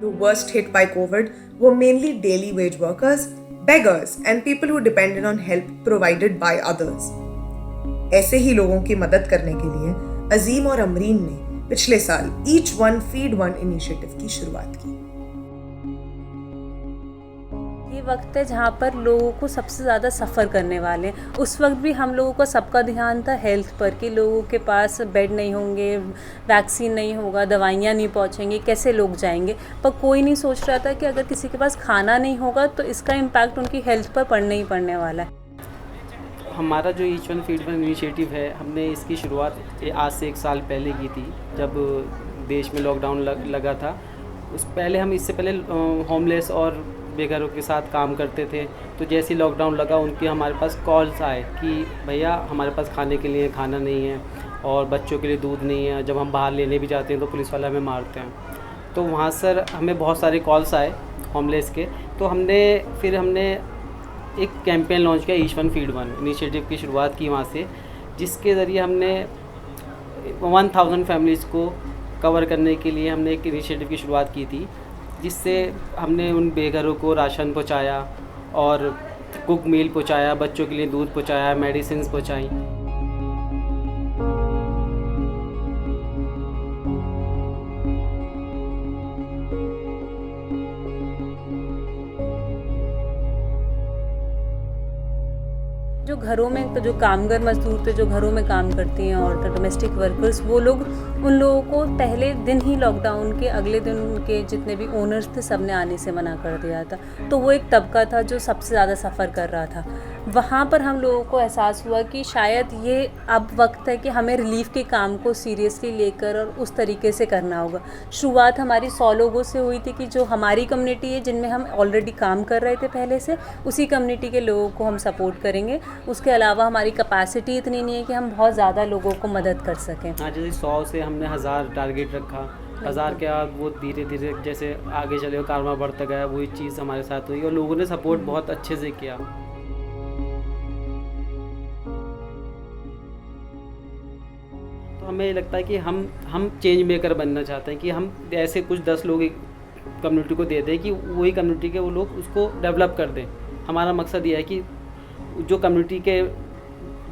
who were worst hit by COVID were mainly daily wage workers, beggars, and people who depended on help provided by others. ऐसे ही लोगों की मदद करने के लिए अजीम और अमरीन ने पिछले साल each one feed one initiative की शुरुआत की। ये वक्त है जहाँ पर लोगों को सबसे ज़्यादा सफ़र करने वाले हैं। उस वक्त भी हम लोगों का सबका ध्यान था हेल्थ पर कि लोगों के पास बेड नहीं होंगे, वैक्सीन नहीं होगा, दवाइयाँ नहीं पहुँचेंगी, कैसे लोग जाएंगे। पर कोई नहीं सोच रहा था कि अगर किसी के पास खाना नहीं होगा तो इसका इम्पैक्ट उनकी हेल्थ पर पड़ने ही पड़ने वाला है। हमारा जो each one feed one initiative है, हमने इसकी शुरुआत आज से 1 साल पहले की थी, जब देश में लॉकडाउन लगा था। इससे पहले होमलेस और बेघरों के साथ काम करते थे। तो जैसे ही लॉकडाउन लगा उनके हमारे पास कॉल्स आए कि भैया हमारे पास खाने के लिए खाना नहीं है और बच्चों के लिए दूध नहीं है, जब हम बाहर लेने भी जाते हैं तो पुलिस वाले हमें मारते हैं। तो वहाँ सर हमें बहुत सारे कॉल्स आए होमलेस के। तो हमने एक कैंपेन लॉन्च किया, each one feed one initiative की शुरुआत की वहाँ से, जिसके ज़रिए हमने 1000 फैमिलीज़ को कवर करने के लिए हमने एक इनिशिएटिव की शुरुआत की थी, जिससे हमने उन बेघरों को राशन पहुँचाया और कुक मील पहुँचाया, बच्चों के लिए दूध पहुँचाया, मेडिसिन पहुँचाई। जो घरों में जो कामगर मजदूर थे, जो घरों में काम करती हैं औरतें, डोमेस्टिक वर्कर्स, वो लोग, उन लोगों को पहले दिन ही लॉकडाउन के अगले दिन उनके जितने भी ओनर्स थे सब ने आने से मना कर दिया था। तो वो एक तबका था जो सबसे ज़्यादा सफ़र कर रहा था। वहाँ पर हम लोगों को एहसास हुआ कि शायद ये अब वक्त है कि हमें रिलीफ के काम को सीरियसली लेकर और उस तरीके से करना होगा। शुरुआत हमारी 100 लोगों से हुई थी कि जो हमारी कम्युनिटी है, जिनमें हम ऑलरेडी काम कर रहे थे पहले से, उसी कम्युनिटी के लोगों को हम सपोर्ट करेंगे। उसके अलावा हमारी कैपेसिटी इतनी नहीं है कि हम बहुत ज़्यादा लोगों को मदद कर सकें। हाँ, जैसे 100 से हमने 1000 टारगेट रखा। 1000 के बाद वो धीरे धीरे जैसे आगे चले कारवां बढ़ता गया, वही चीज़ हमारे साथ हुई और लोगों ने सपोर्ट बहुत अच्छे से किया। तो हमें लगता है कि हम चेंज मेकर बनना चाहते हैं कि हम ऐसे कुछ 10 लोग एक कम्युनिटी को दे दें कि वही कम्युनिटी के वो लोग उसको डेवलप कर दें। हमारा मकसद ये है कि जो कम्युनिटी के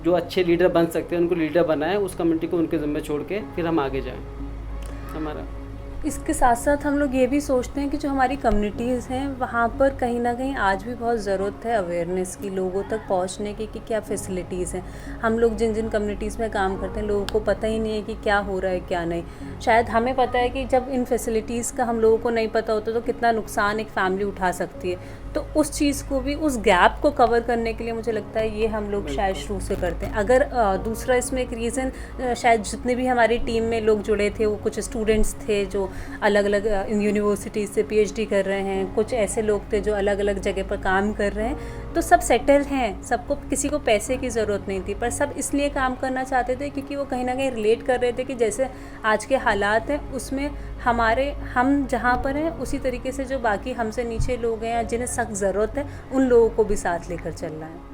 जो अच्छे लीडर बन सकते हैं उनको लीडर बनाएं, उस कम्युनिटी को उनके ज़िम्मे छोड़ के फिर हम आगे जाएं। हमारा इसके साथ साथ हम लोग ये भी सोचते हैं कि जो हमारी कम्युनिटीज़ हैं वहाँ पर कहीं ना कहीं आज भी बहुत ज़रूरत है अवेयरनेस की, लोगों तक पहुँचने की कि क्या फ़ैसिलिटीज़ हैं। हम लोग जिन जिन कम्युनिटीज़ में काम करते हैं लोगों को पता ही नहीं है कि क्या हो रहा है क्या नहीं। शायद हमें पता है कि जब इन फैसिलिटीज़ का हम लोगों को नहीं पता होता तो कितना नुकसान एक फ़ैमिली उठा सकती है। तो उस चीज़ को भी, उस गैप को कवर करने के लिए मुझे लगता है ये हम लोग शायद शुरू से करते हैं। अगर दूसरा इसमें एक रीज़न, शायद जितने भी हमारी टीम में लोग जुड़े थे वो कुछ स्टूडेंट्स थे जो अलग अलग यूनिवर्सिटीज़ से PhD कर रहे हैं, कुछ ऐसे लोग थे जो अलग अलग जगह पर काम कर रहे हैं। तो सब सेटल हैं, सबको, किसी को पैसे की ज़रूरत नहीं थी, पर सब इसलिए काम करना चाहते थे क्योंकि वो कहीं ना कहीं रिलेट कर रहे थे कि जैसे आज के हालात हैं उसमें हम जहाँ पर हैं उसी तरीके से जो बाकी हमसे नीचे लोग हैं या जिन्हें सख्त ज़रूरत है उन लोगों को भी साथ लेकर चलना है।